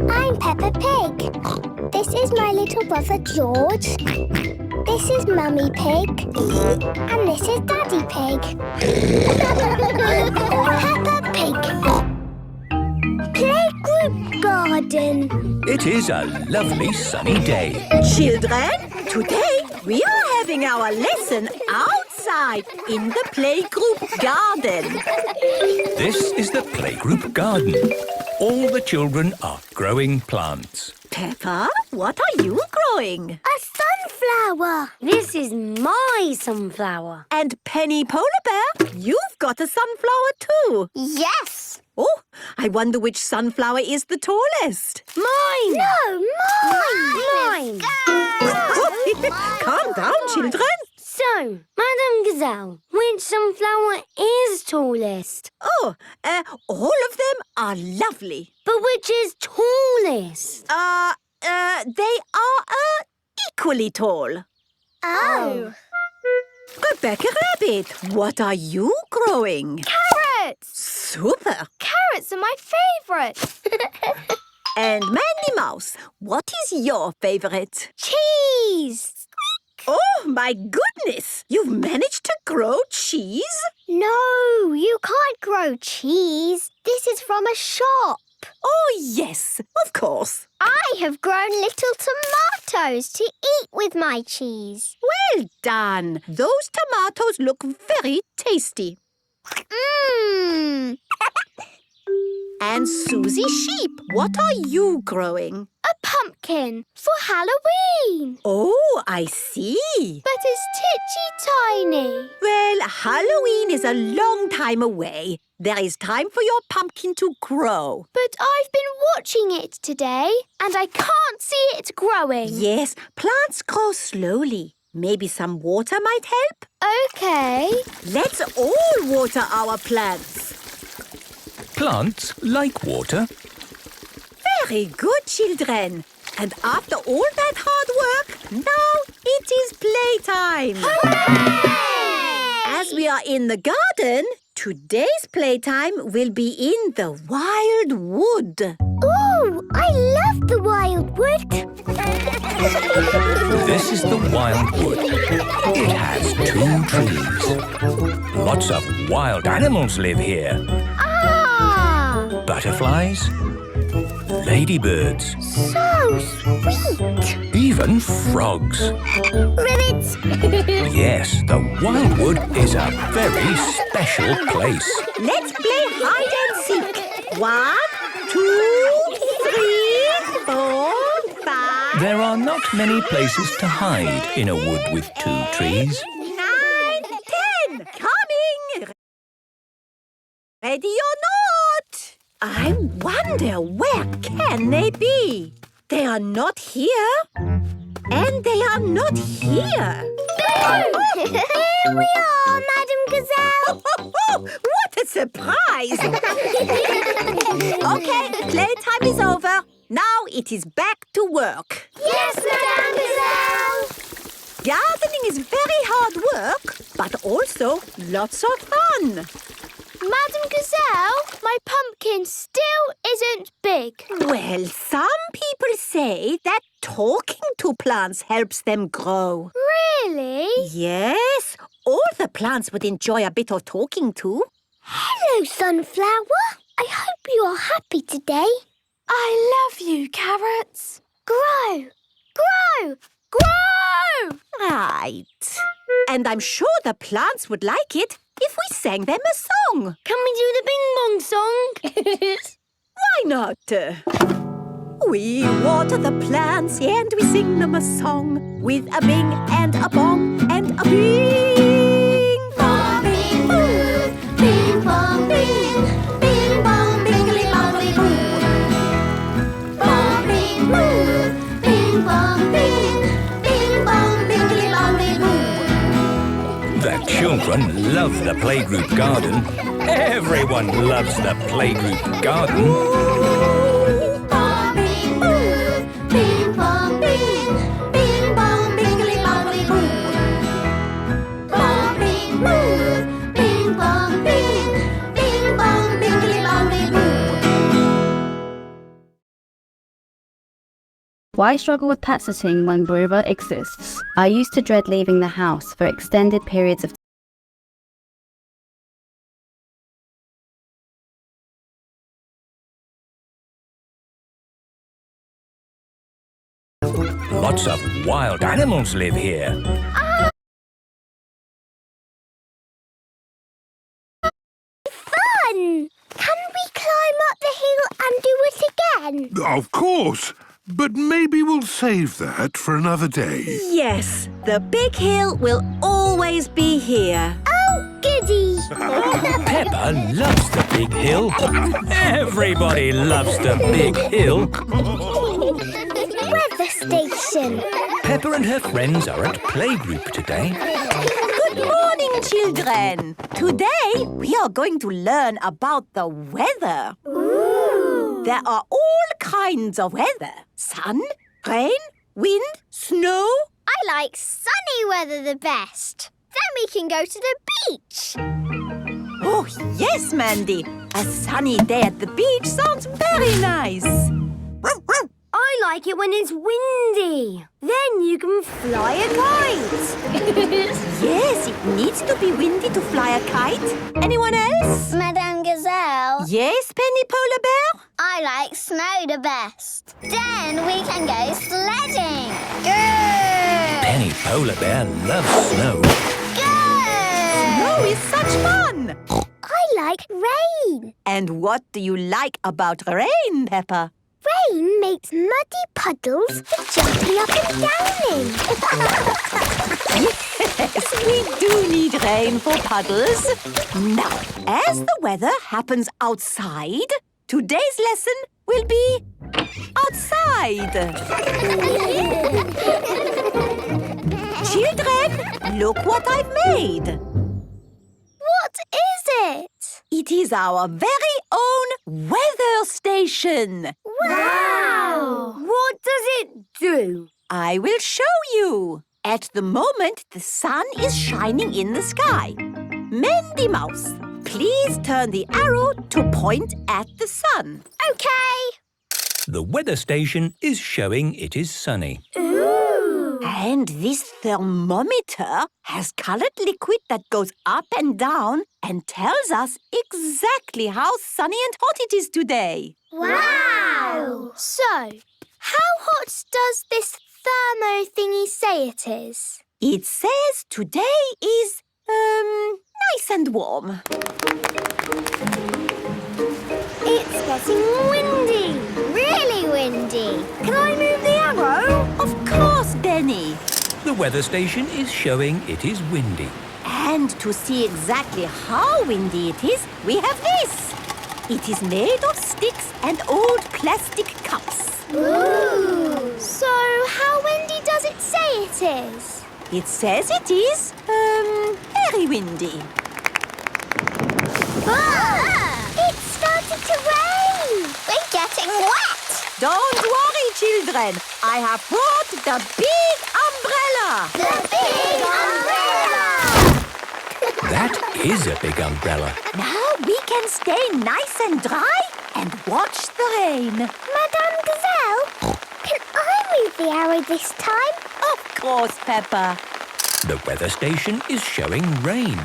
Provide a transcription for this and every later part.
I'm Peppa Pig. This is my little brother George. This is Mummy Pig. And this is Daddy Pig. Peppa Pig. Playgroup garden. It is a lovely sunny day. Children, today we are having our lesson outside in the playgroup garden. This is the playgroup garden. All the children are growing plants. Peppa, what are you growing? A sunflower. This is my sunflower. And Penny Polar Bear, you've got a sunflower too. Yes. Oh, I wonder which sunflower is the tallest. Mine! No, mine. Mine! Calm down, children. So, Madame Gazelle, which sunflower is tallest? Oh, all of them are lovely. But which is tallest? They are equally tall. Oh. Rebecca Rabbit, what are you growing? Carrots! Super. Carrots are my favourite. And Mandy Mouse, what is your favourite? Cheese! Oh, my goodness! You've managed to grow cheese? No, you can't grow cheese. This is from a shop. Oh, yes, of course. I have grown little tomatoes to eat with my cheese. Well done. Those tomatoes look very tasty. Mmm. And Susie Sheep, what are you growing? A pumpkin for Halloween. Oh, I see. But it's titchy tiny. Well, Halloween is a long time away. There is time for your pumpkin to grow. But I've been watching it today and I can't see it growing. Yes, plants grow slowly. Maybe some water might help? OK. Let's all water our plants. Plants like water. Very good, children. And after all that hard work, now it is playtime. Hooray! As we are in the garden, today's playtime will be in the wild wood. Ooh, I love the wild wood. This is the wild wood. It has 2 trees. Lots of wild animals live here. Ah, Butterflies, ladybirds, so sweet. even frogs. Ribbits. Yes, the wild wood is a very special place. Let's play hide and seek. 1, 2, 3, 4, 5. There are not many places to hide in a wood with 2 trees. 9, 10. Coming. Ready or not? I wonder where can they be? They are not here. And they are not here. Here we are, Madame Gazelle. What a surprise! Okay, playtime is over. Now it is back to work. Yes, Madame Gazelle. Gardening is very hard work, but also lots of fun. Madame Gazelle, my pumpkin still isn't big. Well, some people say that talking to plants helps them grow. Really? Yes, all the plants would enjoy a bit of talking to. Hello, Sunflower. I hope you are happy today. I love you, carrots. Grow. Grow! Grow! Right. And I'm sure the plants would like it if we sang them a song. Can we do the Bing Bong song? Why not? We water the plants and we sing them a song with a bing and a bong and a bing bong. Bing, boo, Children love the playgroup garden. Everyone loves the playgroup garden. Bing, boo, bing, bong, bing, bing, bong, bingly, bongly, boo. Bong, bing, boo, bing, bong, bing, bing, bong, bingly, bongly, boo. Why struggle with pet sitting when River exists? I used to dread leaving the house for extended periods of Lots of wild animals live here. Fun! Can we climb up the hill and do it again? Of course, but maybe we'll save that for another day. Yes, the big hill will always be here. Oh, goody! Peppa loves the big hill. Everybody loves the big hill. Weather station. Peppa and her friends are at playgroup today. Good morning, children. Today, we are going to learn about the weather. Ooh. There are all kinds of weather. Sun, rain, wind, snow. I like sunny weather the best. Then we can go to the beach. Oh, yes, Mandy. A sunny day at the beach sounds very nice. I like it when it's windy. Then you can fly a kite. Yes, it needs to be windy to fly a kite. Anyone else? Madame Gazelle, Yes, Penny Polar Bear? I like snow the best. Then we can go sledding. Good! Penny Polar Bear loves snow. Good! Snow is such fun. I like rain. And what do you like about rain, Peppa? Rain makes muddy puddles for jumping up and down in. Yes, we do need rain for puddles. Now, as the weather happens outside, today's lesson will be outside. Children, look what I've made. What is it? It is our very own weather station. Wow! What does it do? I will show you. At the moment, the sun is shining in the sky. Mandy Mouse, please turn the arrow to point at the sun. Okay. The weather station is showing it is sunny. Ooh. And this thermometer has colored liquid that goes up and down and tells us exactly how sunny and hot it is today. Wow! So, how hot does this thermo thingy say it is? It says today is, nice and warm. It's getting windy. Really windy. Can I move the arrow? Of course, Benny. The weather station is showing it is windy. And to see exactly how windy it is, we have this. It is made of sticks and old plastic cups. Ooh. So, how windy does it say it is? It says it is, very windy. It started to rain. We're getting wet. Don't worry, children. I have brought the big umbrella. The big umbrella. That is a big umbrella. Now we can stay nice and dry and watch the rain. Madame Gazelle, can I move the arrow this time? Of course, Peppa. The weather station is showing rain.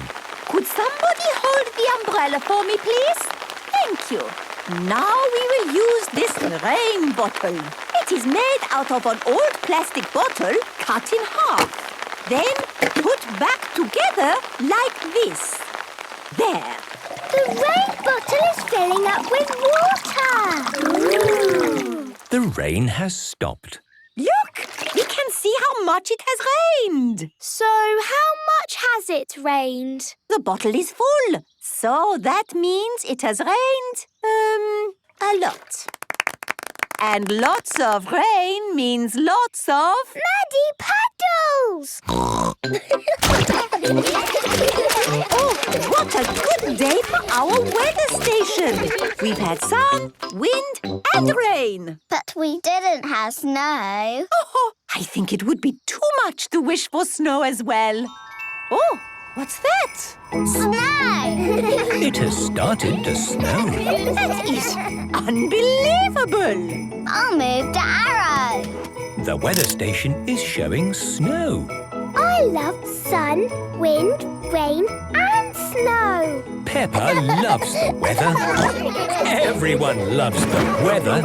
Could somebody hold the umbrella for me, please? Thank you. Now we will use this rain bottle. It is made out of an old plastic bottle cut in half. Then put back together like this. There. The rain bottle is filling up with water. Ooh. The rain has stopped. Look! We can see how much it has rained. So, how much has it rained? The bottle is full. So that means it has rained, a lot. And lots of rain means lots of... Muddy puddles! wonderful day for our weather station. We've had sun, wind and rain. But we didn't have snow. Oh, I think it would be too much to wish for snow as well. Oh, what's that? Snow! It has started to snow. That is unbelievable. I'll move the arrow. The weather station is showing snow. I love sun, wind, rain and snow. Peppa loves the weather. Everyone loves the weather.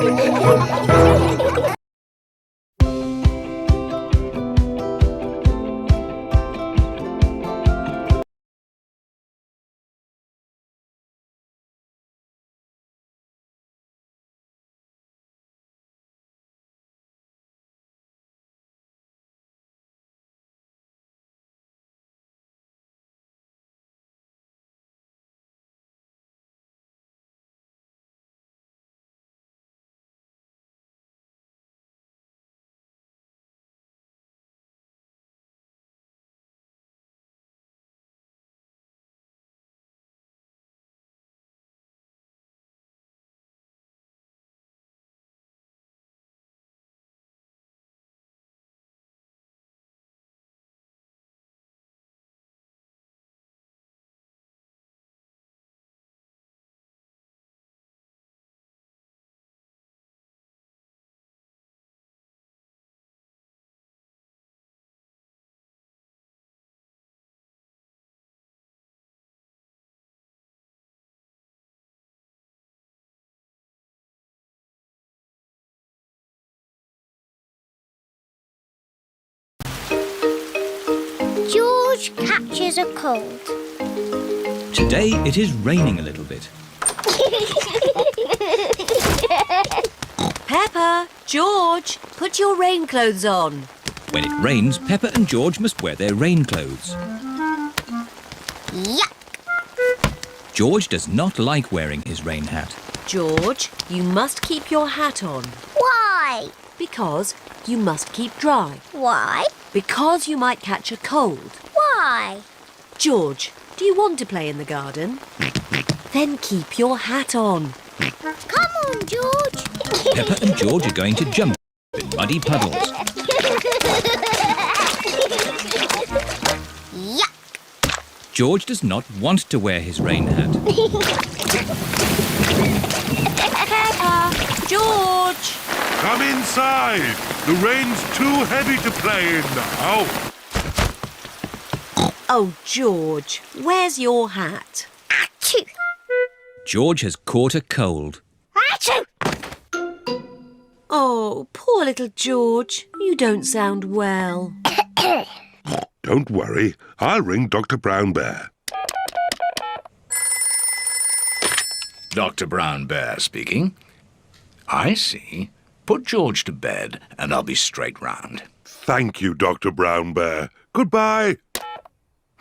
George catches a cold. Today it is raining a little bit. Peppa, George, put your rain clothes on. When it rains, Peppa and George must wear their rain clothes. Yuck! George does not like wearing his rain hat. George, you must keep your hat on. Why? Because you must keep dry. Why? Because you might catch a cold. Why? George, do you want to play in the garden? Then keep your hat on. Come on, George. Peppa and George are going to jump in muddy puddles. Yuck! George does not want to wear his rain hat. Peppa, George! Come inside. The rain's too heavy to play in now. Oh, George, where's your hat? Achoo! George has caught a cold. Achoo! Oh, poor little George. You don't sound well. Don't worry. I'll ring Dr. Brown Bear. Dr. Brown Bear speaking. I see. Put George to bed and I'll be straight round. Thank you, Dr. Brown Bear. Goodbye.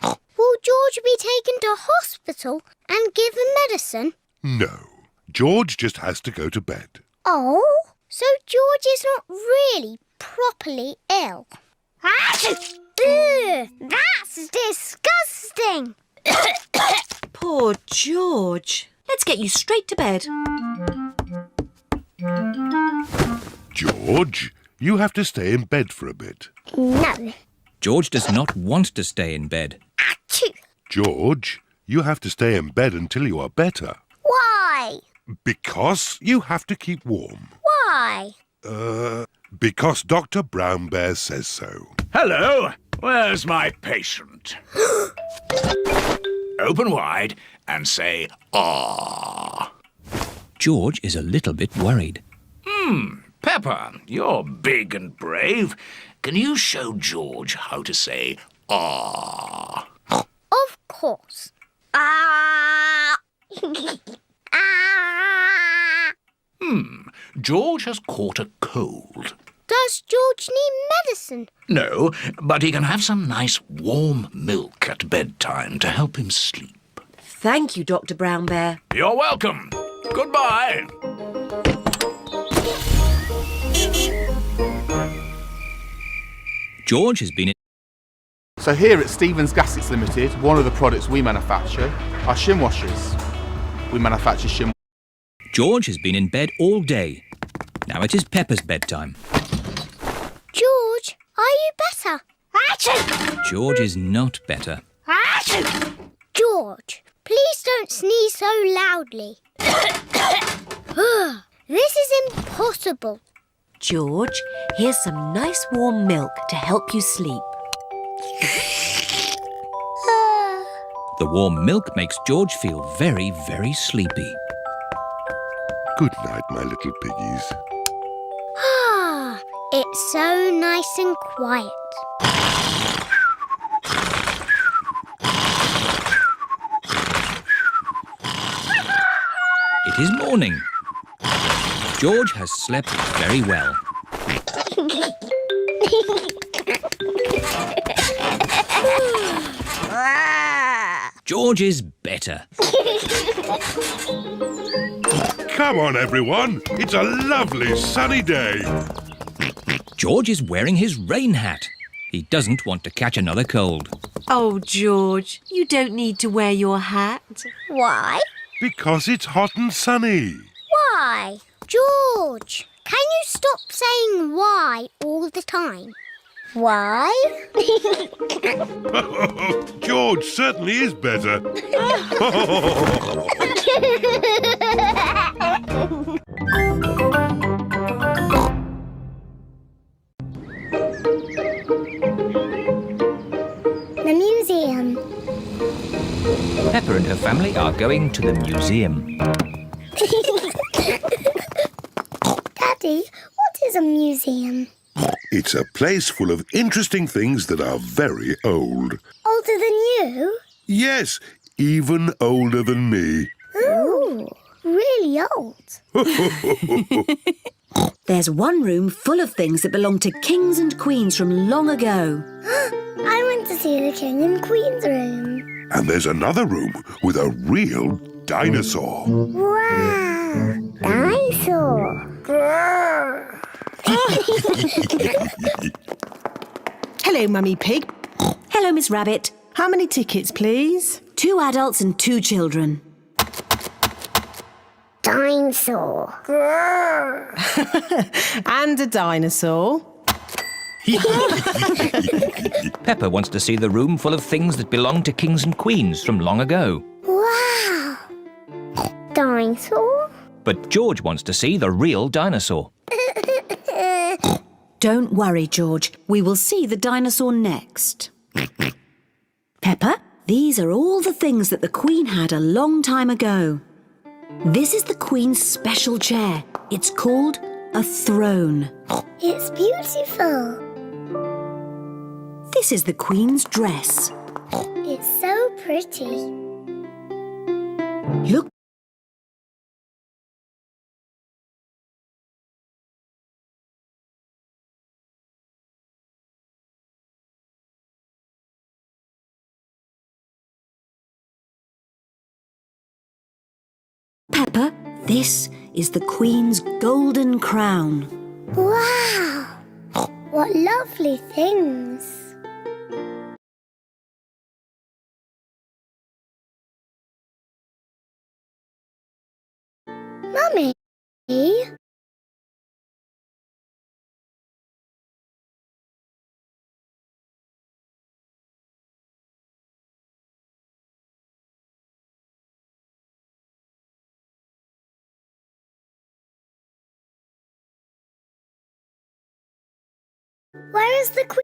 Will George be taken to hospital and given medicine? No. George just has to go to bed. Oh, so George is not really properly ill. Achoo! Ugh, that's disgusting. Poor George. Let's get you straight to bed. George, you have to stay in bed for a bit. No. George does not want to stay in bed. Achoo! George, you have to stay in bed until you are better. Why? Because you have to keep warm. Why? Because Dr. Brown Bear says so. Hello, where's my patient? Open wide and say, "Ah." George is a little bit worried. Peppa, you're big and brave. Can you show George how to say, "Ah"? Of course. Ah! Ah! George has caught a cold. Does George need medicine? No, but he can have some nice warm milk at bedtime to help him sleep. Thank you, Dr. Brown Bear. You're welcome. Goodbye. George has been in So here at Stevens Gaskets Limited, one of the products we manufacture are shim washers. We manufacture shim. George has been in bed all day. Now it is Peppa's bedtime. George, are you better? George is not better. George, please don't sneeze so loudly. This is impossible. George, here's some nice warm milk to help you sleep. The warm milk makes George feel very, very sleepy. Good night, my little piggies. Ah, it's so nice and quiet. It is morning. George has slept very well. George is better. Come on, everyone. It's a lovely sunny day. George is wearing his rain hat. He doesn't want to catch another cold. Oh, George, you don't need to wear your hat. Why? Because it's hot and sunny. Why? George, can you stop saying why all the time? Why? George certainly is better. The museum. Peppa and her family are going to the museum. Daddy, what is a museum? It's a place full of interesting things that are very old. Older than you? Yes, even older than me. Ooh, really old. There's one room full of things that belong to kings and queens from long ago. I want to see the King and Queen's room. And there's another room with a real dinosaur. Wow! Dinosaur! Hello, Mummy Pig. Hello, Miss Rabbit. How many tickets, please? 2 adults and 2 children. Dinosaur! And a dinosaur. Peppa wants to see the room full of things that belong to kings and queens from long ago. Wow! Dinosaur? But George wants to see the real dinosaur. Don't worry, George. We will see the dinosaur next. Peppa, these are all the things that the Queen had a long time ago. This is the Queen's special chair. It's called a throne. It's beautiful. This is the Queen's dress. It's so pretty. Look. Peppa, this is the Queen's golden crown. Wow! What lovely things. Mummy? Where is the Queen?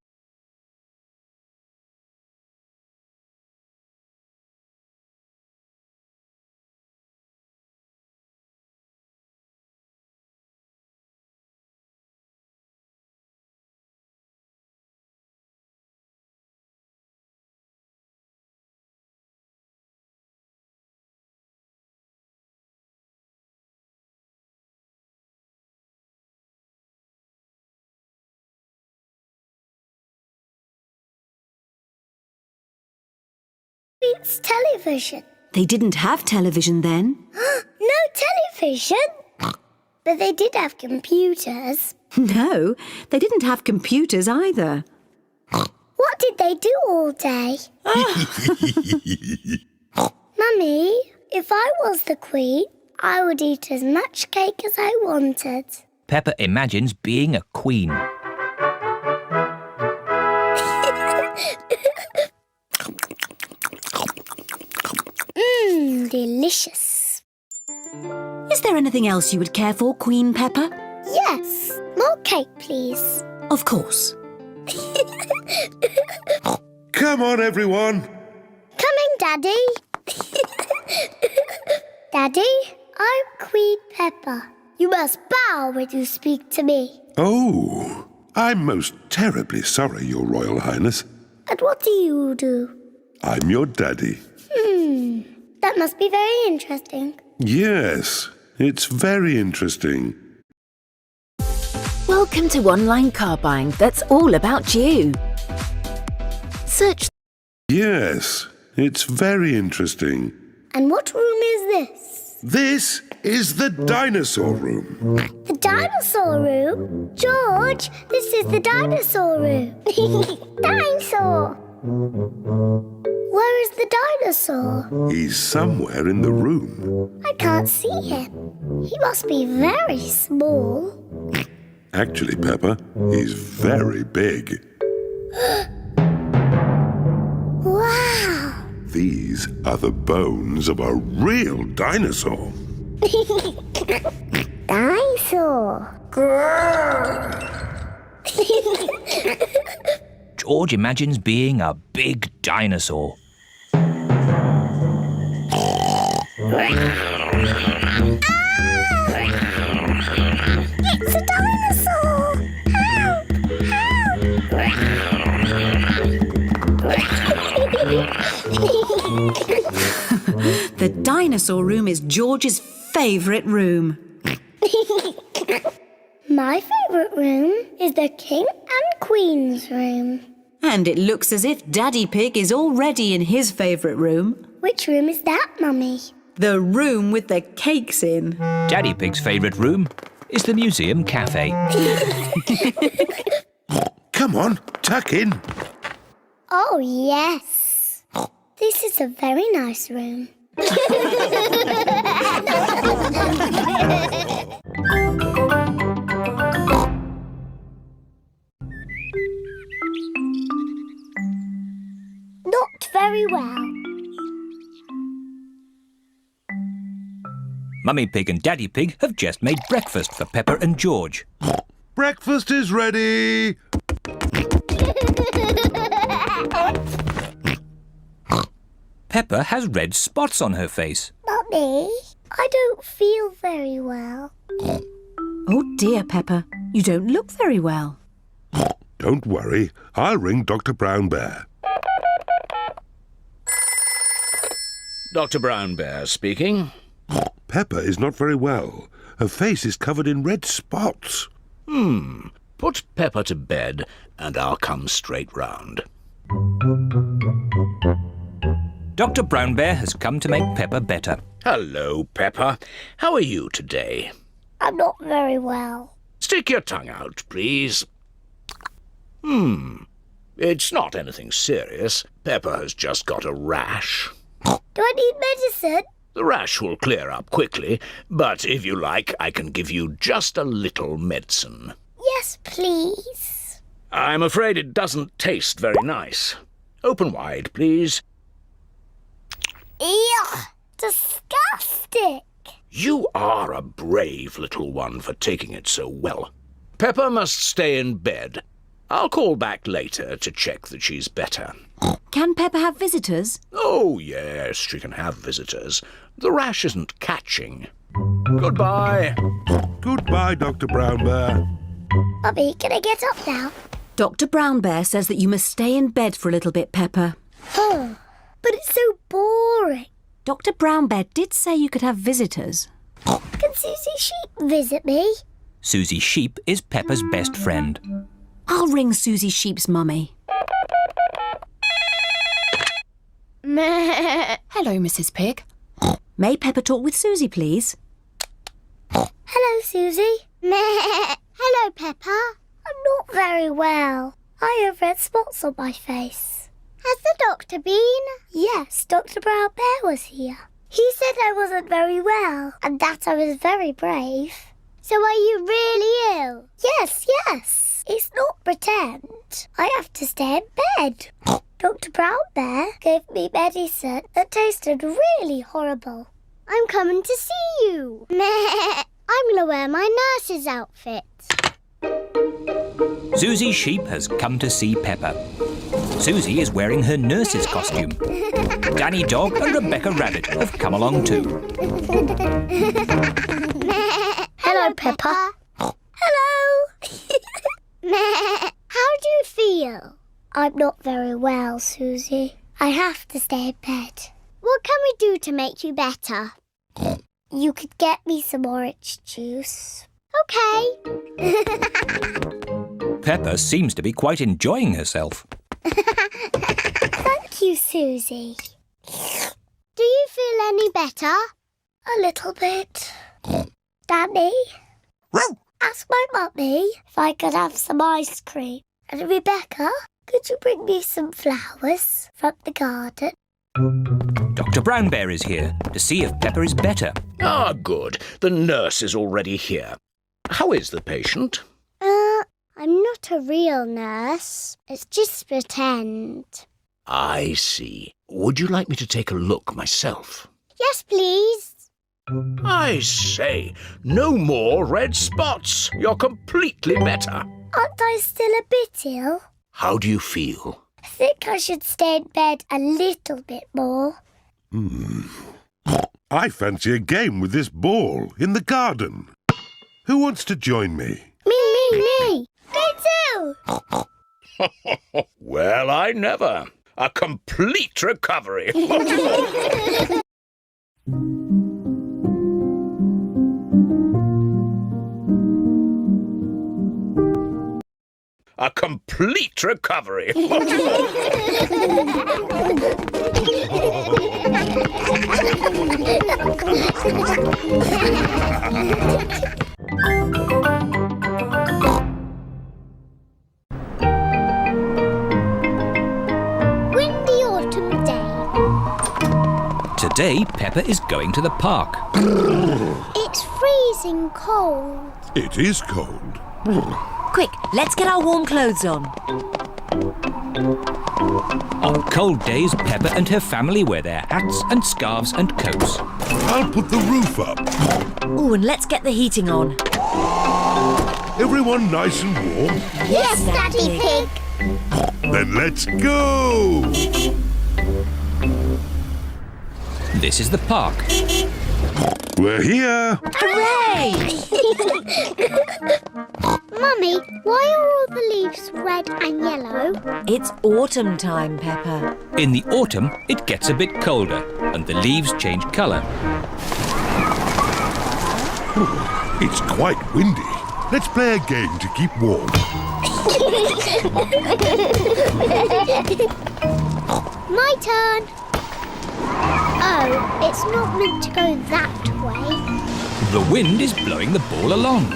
It's television. They didn't have television then. No television? But they did have computers. No, they didn't have computers either. What What did they do all day? Mummy, if I was the Queen, I would eat as much cake as I wanted. Peppa imagines being a queen. Delicious. Is there anything else you would care for, Queen Peppa? Yes, more cake, please. Of course. Come on, everyone. Coming, Daddy. Daddy, I'm Queen Peppa. You must bow when you speak to me. Oh, I'm most terribly sorry, Your Royal Highness. And what do you do? I'm your daddy. That must be very interesting. Yes, it's very interesting. Welcome to online car buying that's all about you. Search. Yes, it's very interesting. And what room is this? This is the dinosaur room. The dinosaur room? George, this is the dinosaur room. Dinosaur! Where is the dinosaur? He's somewhere in the room. I can't see him. He must be very small. Actually, Peppa, he's very big. Wow! These are the bones of a real dinosaur. Dinosaur! George imagines being a big dinosaur. It's a dinosaur! The dinosaur room is George's favourite room. My favourite room is the King and Queen's room. And it looks as if Daddy Pig is already in his favourite room. Which room is that, Mummy? The room with the cakes in. Daddy Pig's favourite room is the museum cafe. Come on, tuck in. Oh, yes. This is a very nice room. Not very well. Mummy Pig and Daddy Pig have just made breakfast for Peppa and George. Breakfast is ready. Peppa has red spots on her face. Mummy, I don't feel very well. Oh dear, Peppa. You don't look very well. Don't worry, I'll ring Dr. Brown Bear. Dr. Brown Bear speaking. Peppa is not very well. Her face is covered in red spots. Put Peppa to bed and I'll come straight round. Dr. Brown Bear has come to make Peppa better. Hello, Peppa. How are you today? I'm not very well. Stick your tongue out, please. It's not anything serious. Peppa has just got a rash. Do I need medicine? The rash will clear up quickly, but if you like, I can give you just a little medicine. Yes, please. I'm afraid it doesn't taste very nice. Open wide, please. Ew! Disgusting! You are a brave little one for taking it so well. Peppa must stay in bed. I'll call back later to check that she's better. Can Peppa have visitors? Oh, yes, she can have visitors. The rash isn't catching. Goodbye. Goodbye, Dr. Brown Bear. Mummy, can I get up now? Dr. Brown Bear says that you must stay in bed for a little bit, Peppa. Oh, but it's so boring. Dr. Brown Bear did say you could have visitors. Can Susie Sheep visit me? Susie Sheep is Peppa's best friend. I'll ring Susie Sheep's mummy. Hello, Mrs. Pig. May Peppa talk with Susie, please? Hello, Susie. Hello, Peppa. I'm not very well. I have red spots on my face. Has the doctor been? Yes, Dr. Brown Bear was here. He said I wasn't very well and that I was very brave. So are you really ill? Yes. It's not pretend. I have to stay in bed. Dr. Brown Bear gave me medicine that tasted really horrible. I'm coming to see you. I'm going to wear my nurse's outfit. Susie Sheep has come to see Peppa. Susie is wearing her nurse's costume. Danny Dog and Rebecca Rabbit have come along too. Hello, Peppa. Hello. How do you feel? I'm not very well, Susie. I have to stay in bed. What can we do to make you better? You could get me some orange juice. Okay. Peppa seems to be quite enjoying herself. Thank you, Susie. Do you feel any better? A little bit. Danny? Ask my mummy if I could have some ice cream. And Rebecca, could you bring me some flowers from the garden? Dr. Brown Bear is here to see if Peppa is better. Ah, good. The nurse is already here. How is the patient? I'm not a real nurse. It's just pretend. I see. Would you like me to take a look myself? Yes, please. I say, no more red spots. You're completely better. Aren't I still a bit ill? How do you feel? I think I should stay in bed a little bit more. I fancy a game with this ball in the garden. Who wants to join me? Me. Me too. Well, I never. A complete recovery. A complete recovery. Windy autumn day. Today, Peppa is going to the park. It's freezing cold. It is cold. Quick, let's get our warm clothes on. On cold days, Peppa and her family wear their hats and scarves and coats. I'll put the roof up. Oh, and let's get the heating on. Everyone nice and warm? Yes, Daddy Pig. Then let's go! This is the park. We're here! Hooray! Mummy, why are all the leaves red and yellow? It's autumn time, Peppa. In the autumn, it gets a bit colder and the leaves change colour. It's quite windy. Let's play a game to keep warm. My turn. Oh, it's not meant to go that way. The wind is blowing the ball along.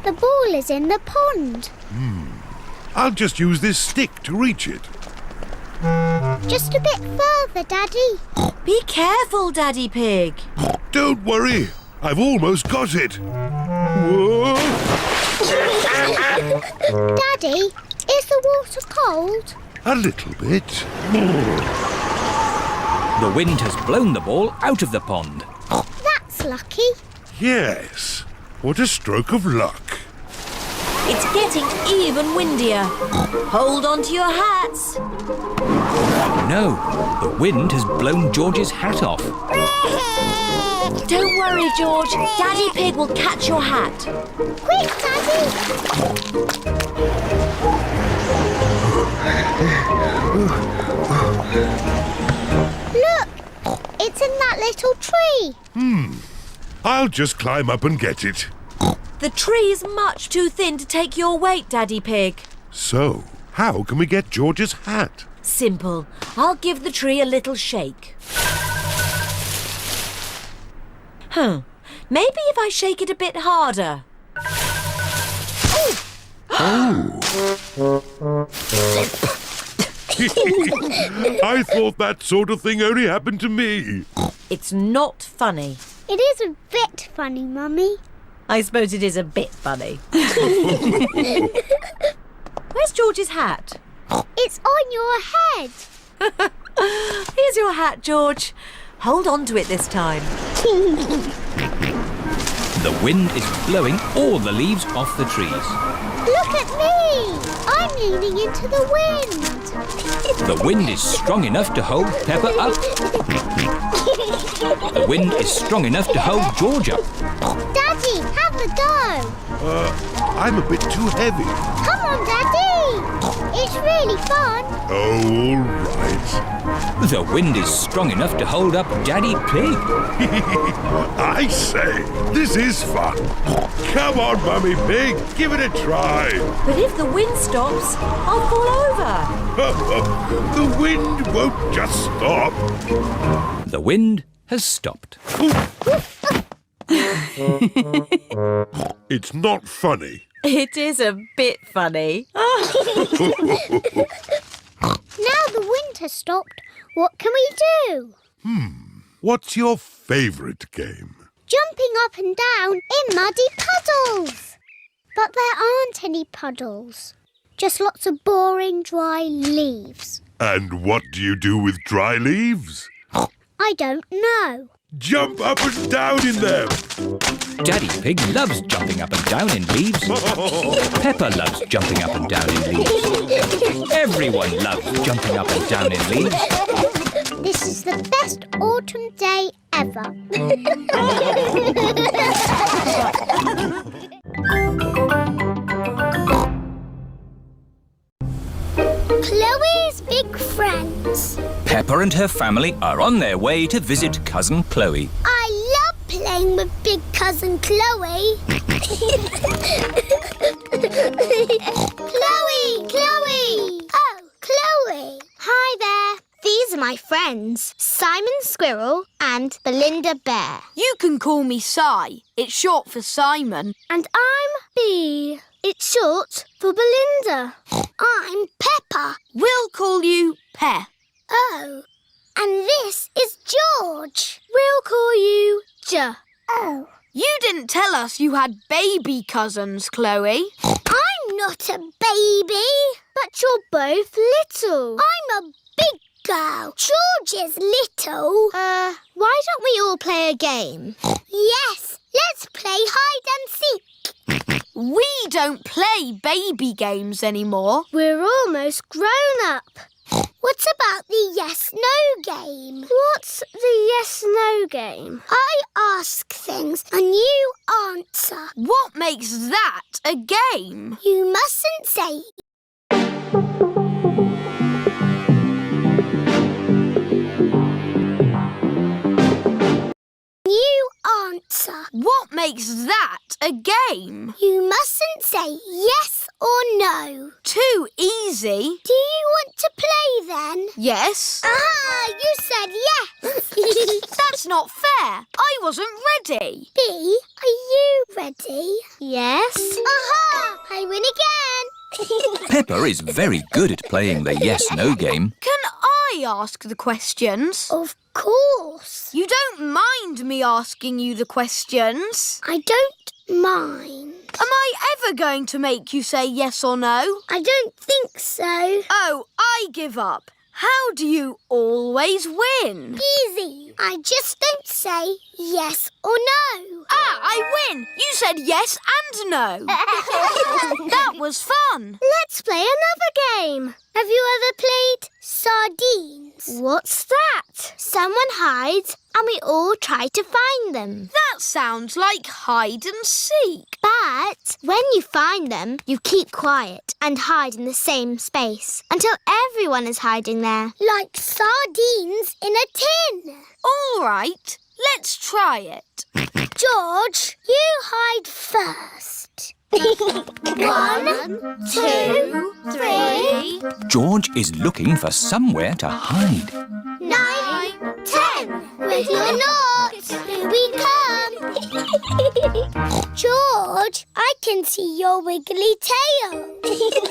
The ball is in the pond. I'll just use this stick to reach it. Just a bit further, Daddy. Be careful, Daddy Pig. Don't worry, I've almost got it. Whoa! Daddy, is the water cold? A little bit. The wind has blown the ball out of the pond. That's lucky. Yes. What a stroke of luck. It's getting even windier. Hold on to your hats. No, the wind has blown George's hat off. Don't worry, George. Daddy Pig will catch your hat. Quick, Daddy! Look! It's in that little tree. I'll just climb up and get it. The tree's much too thin to take your weight, Daddy Pig. So, how can we get George's hat? Simple. I'll give the tree a little shake. Maybe if I shake it a bit harder. I thought that sort of thing only happened to me. It's not funny. It is a bit funny, Mummy. I suppose it is a bit funny. Where's George's hat? It's on your head. Here's your hat, George. Hold on to it this time. The wind is blowing all the leaves off the trees. Look at me. I'm leaning into the wind. The wind is strong enough to hold Peppa up. The wind is strong enough to hold George up. Daddy, have a go. I'm a bit too heavy. Come on, Daddy. It's really fun. Oh, all right. The wind is strong enough to hold up Daddy Pig. I say, this is fun. Come on, Mummy Pig, give it a try. But if the wind stops, I'll fall over. The wind won't just stop. The wind has stopped. It's not funny. It is a bit funny. Now the wind has stopped, what can we do? What's your favourite game? Jumping up and down in muddy puddles. But there aren't any puddles. Just lots of boring, dry leaves. And what do you do with dry leaves? I don't know. Jump up and down in them. Daddy Pig loves jumping up and down in leaves. Peppa loves jumping up and down in leaves. Everyone loves jumping up and down in leaves. This is the best autumn day ever. Chloe's big friends. Peppa and her family are on their way to visit Cousin Chloe. I love playing with big cousin Chloe. Chloe! Oh, Chloe. Hi there. These are my friends, Simon Squirrel and Belinda Bear. You can call me Si. It's short for Simon. And I'm Bee. It's short for Belinda. I'm Peppa. We'll call you Pe. Oh. And this is George. We'll call you J. Oh. You didn't tell us you had baby cousins, Chloe. I'm not a baby. But you're both little. I'm a big girl. George is little. Why don't we all play a game? Yes, let's play hide and seek. We don't play baby games anymore. We're almost grown up. What about the yes-no game? What's the yes-no game? I ask things and you answer. What makes that a game? You mustn't say... You answer. What makes that a game? You mustn't say yes or no. Too easy. Do you want to play then? Yes. Ah, you said yes. That's not fair. I wasn't ready. Bee, are you ready? Yes. Aha! I win again. Peppa is very good at playing the yes-no game. Can I ask the questions? Of course. You don't mind me asking you the questions? I don't mind. Am I ever going to make you say yes or no? I don't think so. Oh, I give up. How do you always win? Easy. I just don't say yes or no. Ah, I win. You said yes and no. That was fun. Let's play another game. Have you ever played sardines? What's that? Someone hides and we all try to find them. That sounds like hide and seek. But when you find them, you keep quiet and hide in the same space until everyone is hiding there. Like sardines in a tin. All right, let's try it. George, you hide first. 1, 2, 3. George is looking for somewhere to hide. 9, 10. Ready or not, here we come. George, I can see your wiggly tail.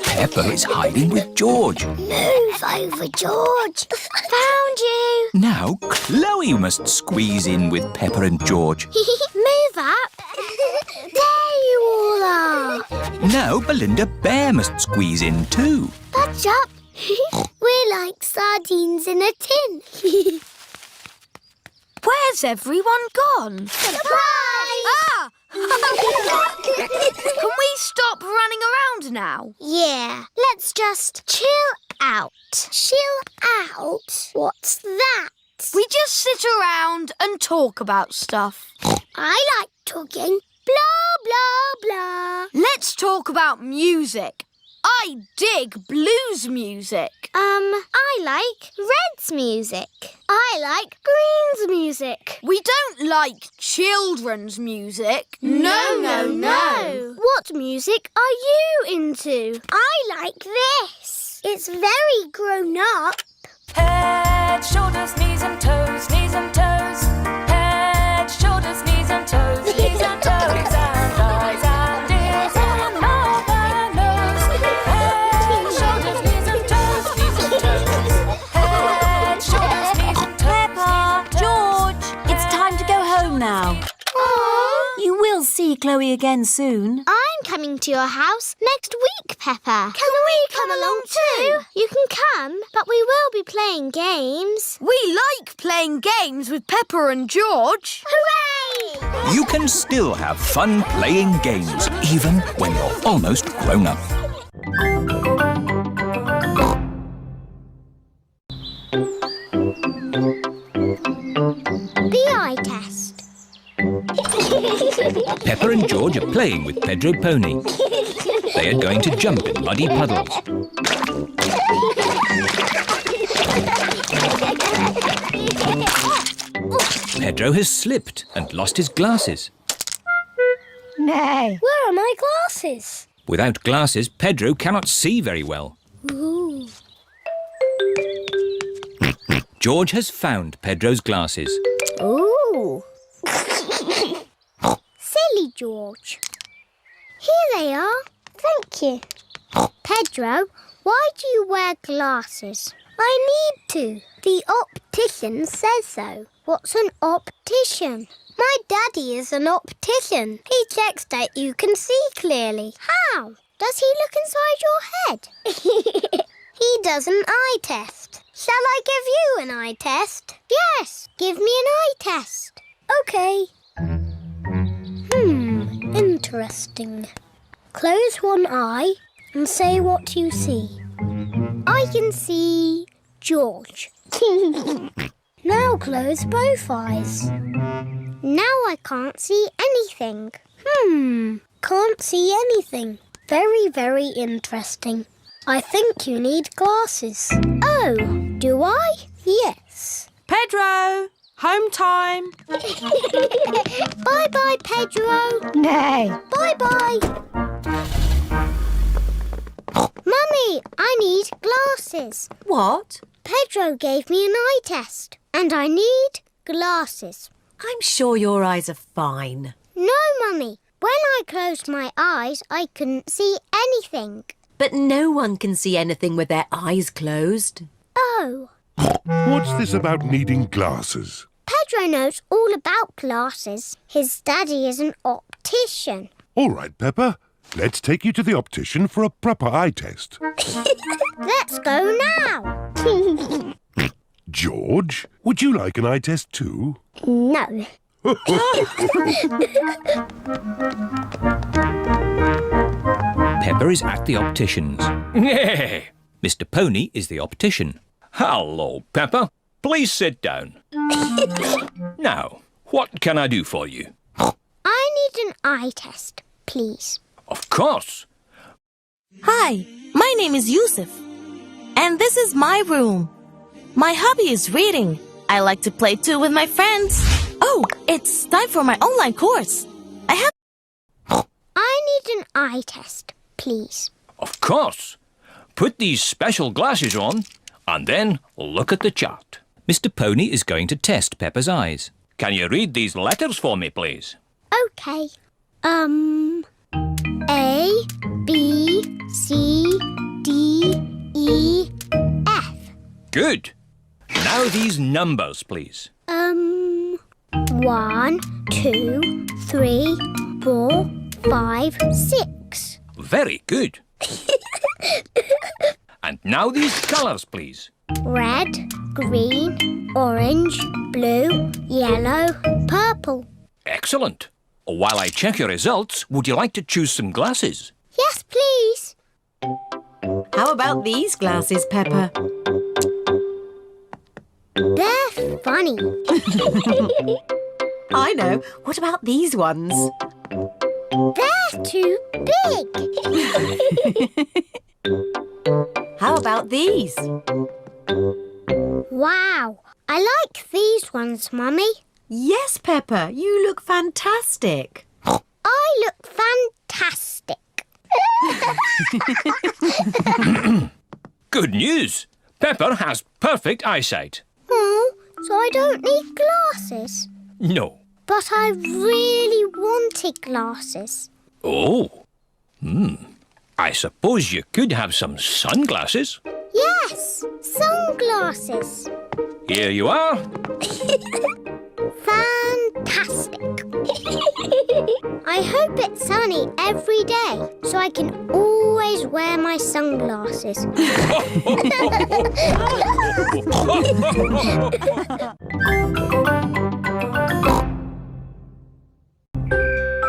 Peppa is hiding with George. Move over, George. Found you. Now Chloe must squeeze in with Peppa and George. Move up. There you all are. Now Belinda Bear must squeeze in too. Budge up. We're like sardines in a tin. Where's everyone gone? Surprise! Ah! Can we stop running around now? Yeah, let's just chill out. Chill out? What's that? We just sit around and talk about stuff. I like talking. Blah, blah, blah. Let's talk about music. I dig blues music. I like Red's music. I like Green's music. We don't like children's music. No. What music are you into? I like this. It's very grown up. Head, shoulders, knees and toes, knees and toes. Head, shoulders, knees and toes, knees and toes. And eyes and ears and mouth and nose. Head, shoulders, knees and toes, knees and toes. Head, shoulders, knees and toes. Peppa, George, it's time to go home now. You will see Chloe again soon. I'm coming to your house next week, Peppa. Can we come along too? You can come, but we will be playing games. We like playing games with Peppa and George. Hooray! You can still have fun playing games, even when you're almost grown up. The eye test. Peppa and George are playing with Pedro Pony. They are going to jump in muddy puddles. Pedro has slipped and lost his glasses. Nay. Where are my glasses? Without glasses, Pedro cannot see very well. Ooh. George has found Pedro's glasses. Ooh. Silly George. Here they are. Thank you. Pedro, why do you wear glasses? I need to. The optician says so. What's an optician? My daddy is an optician. He checks that you can see clearly. How? Does he look inside your head? He does an eye test. Shall I give you an eye test? Yes, give me an eye test. OK. Interesting. Close one eye and say what you see. I can see George. Now close both eyes. Now I can't see anything. Can't see anything. Very, very interesting. I think you need glasses. Oh, do I? Yes. Pedro, home time. Bye-bye, Pedro. Nay. Bye-bye. Mummy, I need glasses. What? Pedro gave me an eye test and I need glasses. I'm sure your eyes are fine. No, Mummy. When I closed my eyes, I couldn't see anything. But no one can see anything with their eyes closed. Oh. What's this about needing glasses? Pedro knows all about glasses. His daddy is an optician. All right, Peppa. Let's take you to the optician for a proper eye test. Let's go now. George, would you like an eye test too? No. Peppa is at the optician's. Mr. Pony is the optician. Hello, Peppa. Please sit down. Now, what can I do for you? I need an eye test, please. Of course. Hi, my name is Yusuf, and this is my room. My hobby is reading. I like to play too with my friends. Oh, it's time for my online course. I need an eye test, please. Of course. Put these special glasses on and then look at the chart. Mr. Pony is going to test Peppa's eyes. Can you read these letters for me, please? OK. A, B, C, D, E, F. Good. Now these numbers, please. 1, 2, 3, 4, 5, 6. Very good. And now these colours, please. Red, green, orange, blue, yellow, purple. Excellent. While I check your results, would you like to choose some glasses? Yes, please. How about these glasses, Peppa? They're funny. I know. What about these ones? They're too big. How about these? Wow, I like these ones, Mummy. Yes, Peppa, you look fantastic. I look fantastic. Good news. Peppa has perfect eyesight. Oh, so I don't need glasses. No. But I really wanted glasses. Oh. I suppose you could have some sunglasses. Yes, sunglasses. Here you are. Fantastic. I hope it's sunny every day so I can always wear my sunglasses.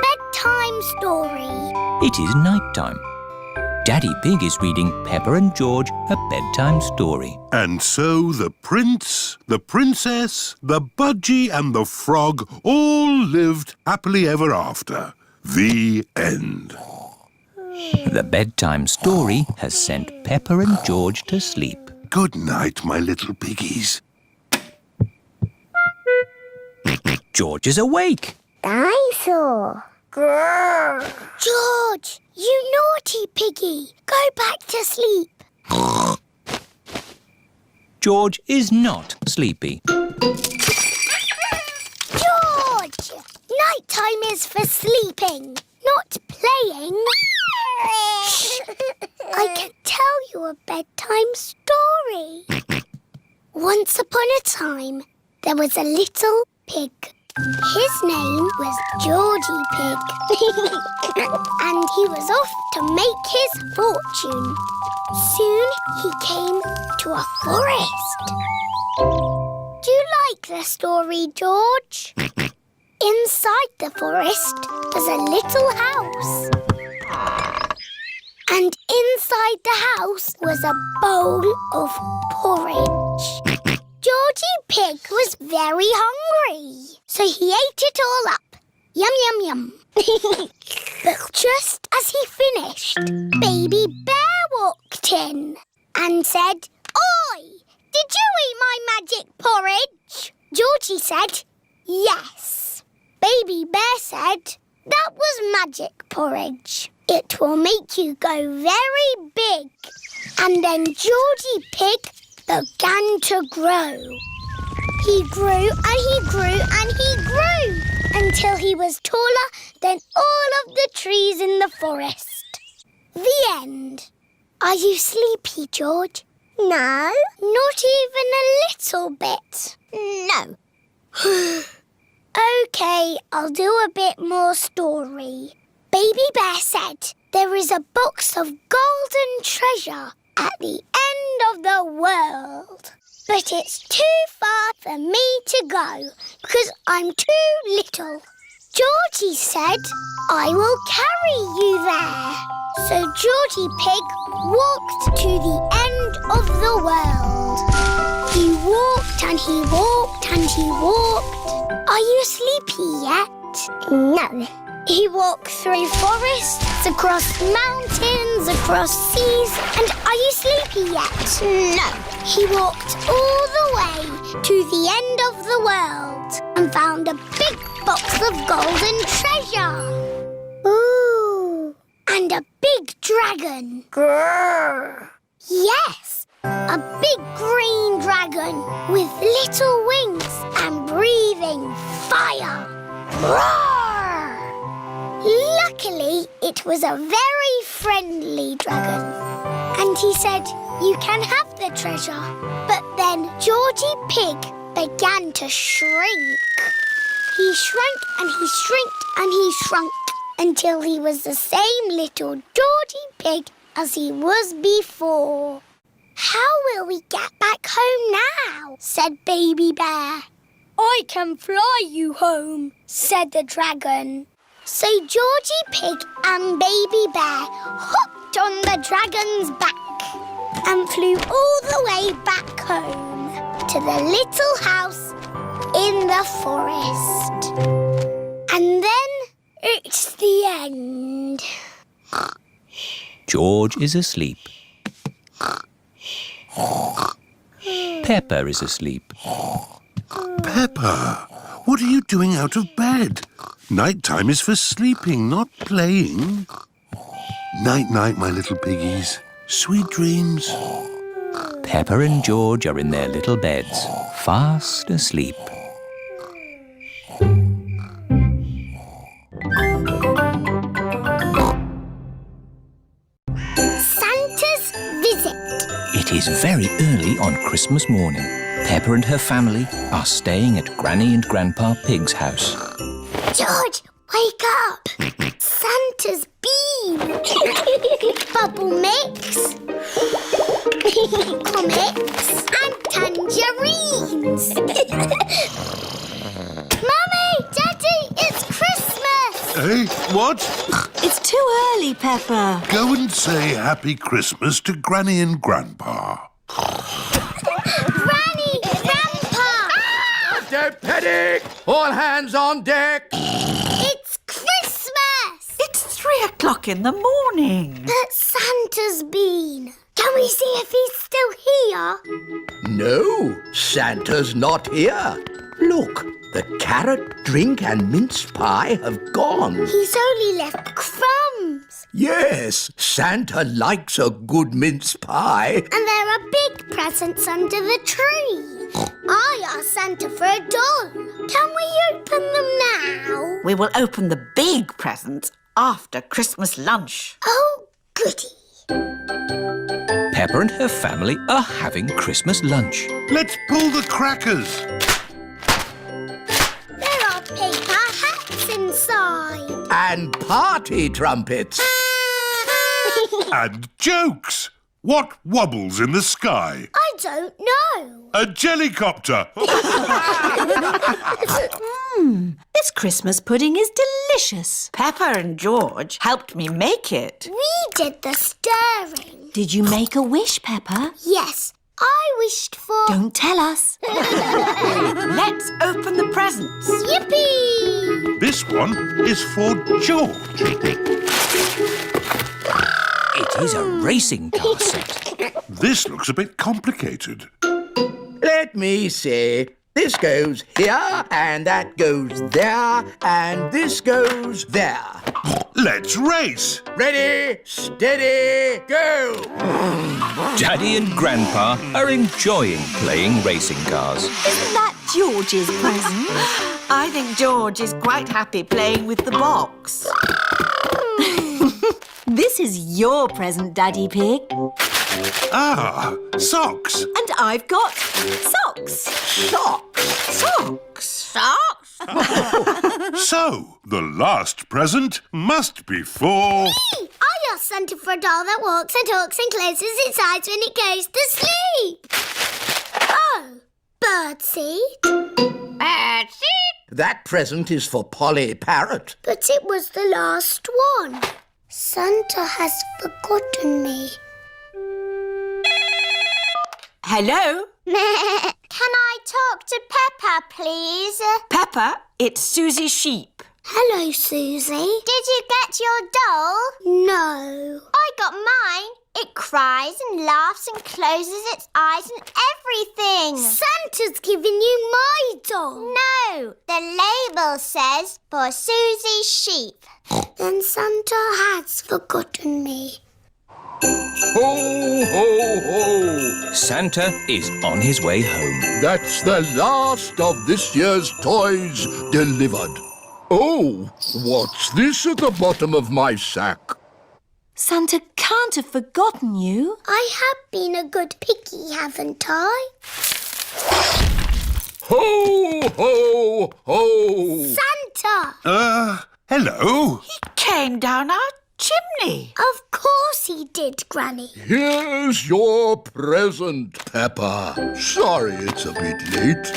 Bedtime story. It is night time. Daddy Pig is reading Peppa and George a bedtime story. And so the prince, the princess, the budgie and the frog all lived happily ever after. The end. The bedtime story has sent Peppa and George to sleep. Good night, my little piggies. George is awake. Dinosaur. Grrr. George, you naughty piggy. Go back to sleep. George is not sleepy. George! Nighttime is for sleeping, not playing. Shh. I can tell you a bedtime story. Once upon a time, there was a little pig. His name was Georgie Pig. And he was off to make his fortune. Soon he came to a forest. Do you like the story, George? Inside the forest was a little house. And inside the house was a bowl of porridge. Georgie Pig was very hungry, so he ate it all up. Yum, yum, yum. But just as he finished, Baby Bear walked in and said, "Oi! Did you eat my magic porridge?" Georgie said, "Yes." Baby Bear said, "That was magic porridge. It will make you go very big." And then Georgie Pig began to grow. He grew and he grew and he grew until he was taller than all of the trees in the forest. The end. Are you sleepy, George? No. Not even a little bit? No. OK, I'll do a bit more story. Baby Bear said there is a box of golden treasure at the end of the world. But it's too far for me to go because I'm too little. Georgie said, "I will carry you there." So Georgie Pig walked to the end of the world. He walked and he walked and he walked. Are you sleepy yet? No. He walked through forests, across mountains, across seas, and are you sleepy yet? No. He walked all the way to the end of the world and found a big box of golden treasure. Ooh. And a big dragon. Grrr. Yes, a big green dragon with little wings and breathing fire. Roar! Luckily, it was a very friendly dragon. And he said, you can have the treasure. But then Georgie Pig began to shrink. He shrank and he shrinked and he shrunk until he was the same little Georgie Pig as he was before. How will we get back home now? Said Baby Bear. I can fly you home, said the dragon. So Georgie Pig and Baby Bear hopped on the dragon's back and flew all the way back home to the little house in the forest. And then it's the end. George is asleep. Peppa is asleep. Peppa, what are you doing out of bed? Night-time is for sleeping, not playing. Night-night, my little piggies. Sweet dreams. Peppa and George are in their little beds, fast asleep. Santa's visit. It is very early on Christmas morning. Peppa and her family are staying at Granny and Grandpa Pig's house. George, wake up! Santa's been! Bubble mix, comics and tangerines. Mummy! Daddy! It's Christmas! Hey, what? It's too early, Peppa. Go and say Happy Christmas to Granny and Grandpa. Granny! Grandpa! Don't panic! All hands on deck! It's Christmas! It's 3 o'clock in the morning. But Santa's been. Can we see if he's still here? No, Santa's not here. Look, the carrot, drink and mince pie have gone. He's only left crumbs. Yes, Santa likes a good mince pie. And there are big presents under the tree. I asked Santa for a doll. Can we open them now? We will open the big presents after Christmas lunch. Oh, goody. Peppa and her family are having Christmas lunch. Let's pull the crackers. There are paper hats inside. And party trumpets. And jokes. What wobbles in the sky? I don't know. A jellycopter. This Christmas pudding is delicious. Peppa and George helped me make it. We did the stirring. Did you make a wish, Peppa? Yes, I wished for... Don't tell us. Let's open the presents. Yippee! This one is for George. It is a racing car set. This looks a bit complicated. Let me see. This goes here, and that goes there, and this goes there. Let's race. Ready, steady, go! Daddy and Grandpa are enjoying playing racing cars. Isn't that George's present? I think George is quite happy playing with the box. This is your present, Daddy Pig. Ah, socks. And I've got socks. Socks. So, the last present must be for... I asked Santa for a doll that walks and talks and closes its eyes when it goes to sleep. Oh, birdseed. Birdseed? That present is for Polly Parrot. But it was the last one. Santa has forgotten me. Hello? Can I talk to Peppa, please? Peppa, it's Susie Sheep. Hello, Susie. Did you get your doll? No. I got mine. It cries and laughs and closes its eyes and everything. Santa's given you my doll. No, the label says for Susie Sheep. Then Santa has forgotten me. Ho, ho, ho! Santa is on his way home. That's the last of this year's toys delivered. Oh, what's this at the bottom of my sack? Santa can't have forgotten you. I have been a good piggy, haven't I? Ho, ho, ho! Santa! Hello? He came down our chimney. Of course he did, Granny. Here's your present, Peppa. Sorry it's a bit late.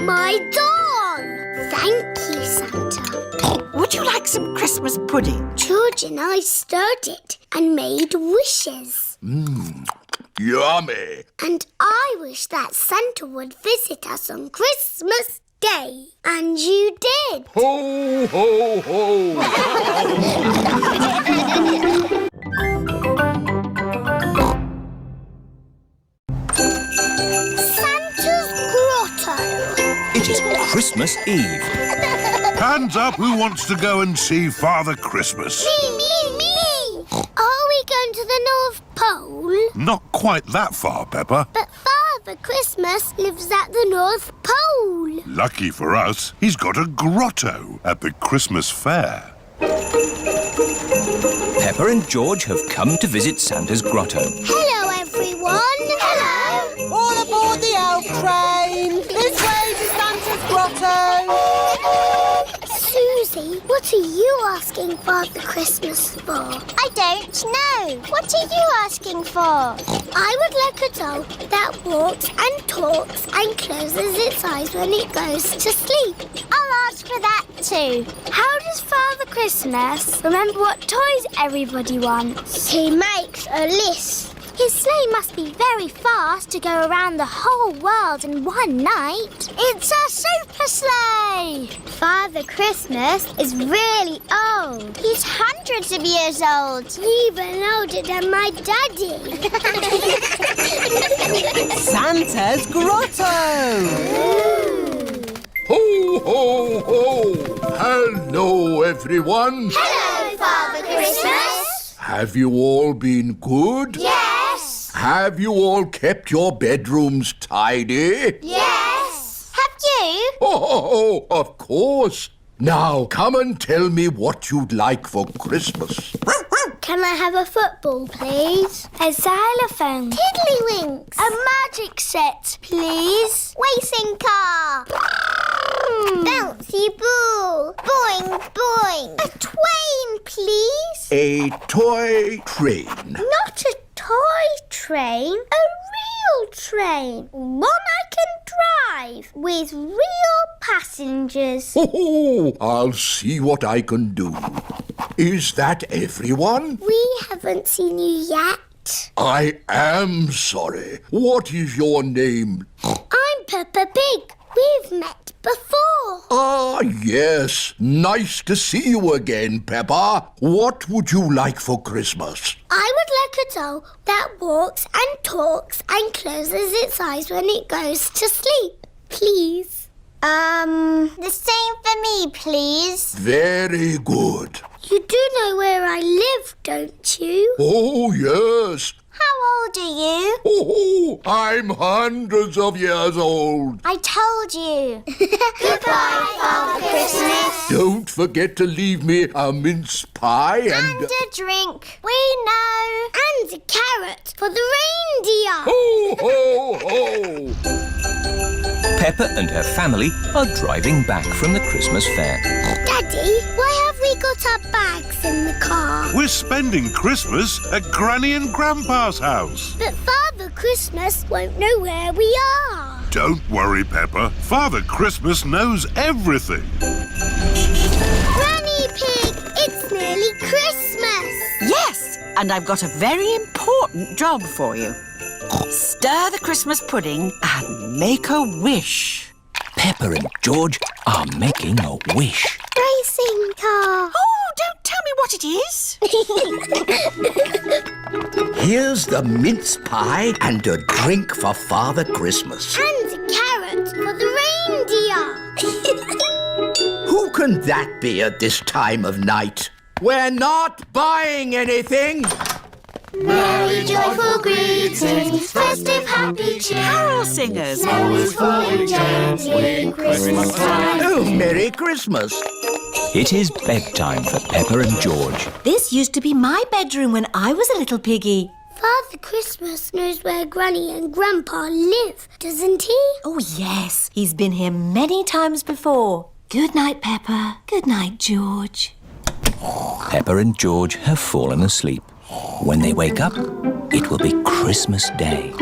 My doll! Thank you, Santa. Would you like some Christmas pudding? George and I stirred it and made wishes. Yummy. And I wish that Santa would visit us on Christmas Day. And you did. Ho, ho, ho! Santa's grotto. It is Christmas Eve. Hands up who wants to go and see Father Christmas. Me! Are we going to the North Pole? Not quite that far, Peppa. But Father Christmas lives at the North Pole. Lucky for us, he's got a grotto at the Christmas fair. Peppa and George have come to visit Santa's grotto. Hello, everyone. Hello. All aboard the elf train. This way to Santa's grotto. Susie, what are you asking Father Christmas for? I don't know. What are you asking for? I would like a doll that walks and talks and closes its eyes when it goes to sleep. I'll ask for that too. How does Father Christmas remember what toys everybody wants? He makes a list. His sleigh must be very fast to go around the whole world in one night. It's a super sleigh! Father Christmas is really old. He's hundreds of years old. Even older than my daddy. Santa's grotto. Ho, ho, ho! Hello, everyone. Hello, Father Christmas. Have you all been good? Yes. Have you all kept your bedrooms tidy? Yes. Have you? Oh, of course. Now, come and tell me what you'd like for Christmas. Can I have a football, please? A xylophone. Tiddlywinks. A magic set, please. Racing car. Bouncy ball. Boing, boing. A twain, please. A toy train. Not a toy train. A real train. One I can drive with real passengers. Oh, I'll see what I can do. Is that everyone? We haven't seen you yet. I am sorry. What is your name? I'm Peppa Pig. We've met before. Ah, yes. Nice to see you again, Peppa. What would you like for Christmas? I would like a doll that walks and talks and closes its eyes when it goes to sleep. Please. The same for me, please. Very good. You do know where I live, don't you? Oh, yes. How old are you? Oh, I'm hundreds of years old. I told you. Goodbye, Father Christmas. Don't forget to leave me a mince pie and a drink. We know. And a carrot for the reindeer. Ho, ho, ho! Peppa and her family are driving back from the Christmas fair. Daddy, why have we got our bags in the car? We're spending Christmas at Granny and Grandpa's house. But Father Christmas won't know where we are. Don't worry, Peppa. Father Christmas knows everything. Granny Pig, it's nearly Christmas. Yes, and I've got a very important job for you. Stir the Christmas pudding and make a wish. Peppa and George are making a wish. Racing car. Oh, don't tell me what it is. Here's the mince pie and a drink for Father Christmas. And a carrot for the reindeer. Who can that be at this time of night? We're not buying anything. Merry joyful greetings, festive happy cheer. Carol singers. Snow is falling gently, Christmas time. Oh, Merry Christmas. It is bedtime for Peppa and George. This used to be my bedroom when I was a little piggy. Father Christmas knows where Granny and Grandpa live, doesn't he? Oh, yes. He's been here many times before. Good night, Peppa. Good night, George. Peppa and George have fallen asleep. When they wake up, it will be Christmas Day.